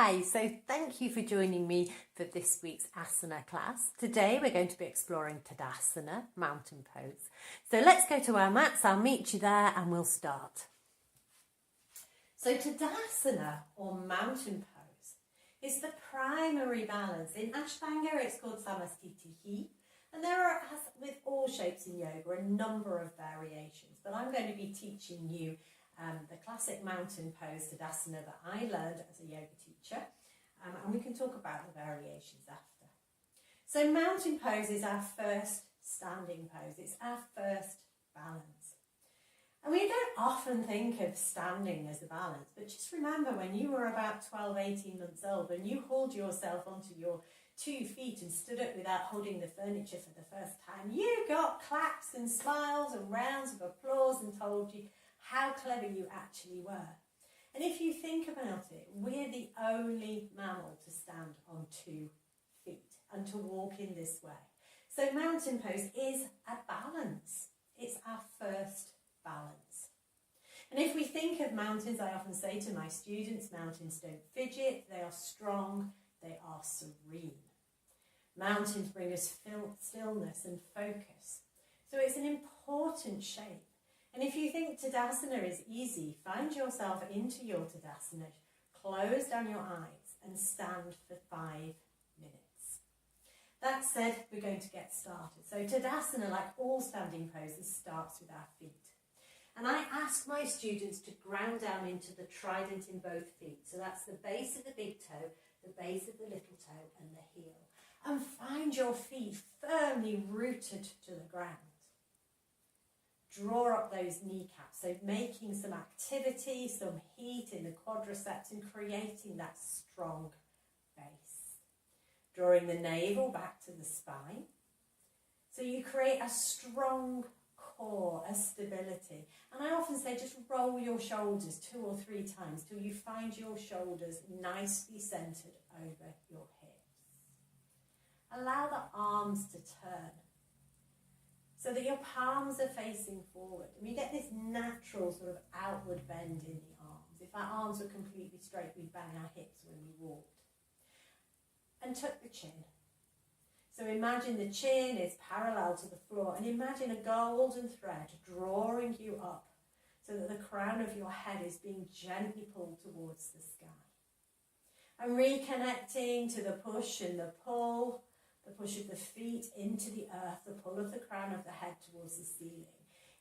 Hi, so thank you for joining me for this week's asana class. Today we're going to be exploring Tadasana, mountain pose. So let's go to our mats, I'll meet you there and we'll start. So Tadasana, or mountain pose, is the primary balance. In Ashtanga it's called Samastitihi, and there are, as with all shapes in yoga, a number of variations, but I'm going to be teaching you the classic mountain pose, Tadasana, that I learned as a yoga teacher, and we can talk about the variations after. So mountain pose is our first standing pose, it's our first balance. And we don't often think of standing as a balance, but just remember when you were about 12, 18 months old, when you hauled yourself onto your 2 feet and stood up without holding the furniture for the first time, you got claps and smiles and rounds of applause and told you how clever you actually were. And if you think about it, we're the only mammal to stand on 2 feet and to walk in this way. So mountain pose is a balance. It's our first balance. And if we think of mountains, I often say to my students, mountains don't fidget, they are strong, they are serene. Mountains bring us stillness and focus. So it's an important shape. And if you think Tadasana is easy, find yourself into your Tadasana, close down your eyes and stand for 5 minutes. That said, we're going to get started. So Tadasana, like all standing poses, starts with our feet. And I ask my students to ground down into the trident in both feet. So that's the base of the big toe, the base of the little toe and the heel. And find your feet firmly rooted to the ground. Draw up those kneecaps, so making some activity, some heat in the quadriceps and creating that strong base. Drawing the navel back to the spine. So you create a strong core, a stability. And I often say just roll your shoulders 2 or 3 times till you find your shoulders nicely centered over your hips. Allow the arms to turn, so that your palms are facing forward. And we get this natural sort of outward bend in the arms. If our arms were completely straight, we'd bang our hips when we walked. And tuck the chin. So imagine the chin is parallel to the floor, and imagine a golden thread drawing you up so that the crown of your head is being gently pulled towards the sky. And reconnecting to the push and the pull, the push of the feet into the earth, the pull of the crown of the head towards the ceiling.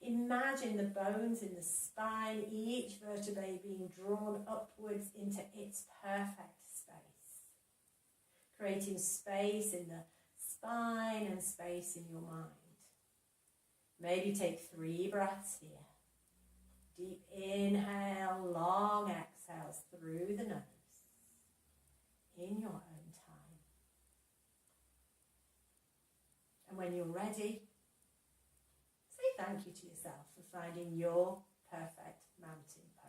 Imagine the bones in the spine, each vertebrae being drawn upwards into its perfect space. Creating space in the spine and space in your mind. Maybe take 3 breaths here. Deep inhale, long exhales through the nose. In your own time. And when you're ready, say thank you to yourself for finding your perfect mountain pose.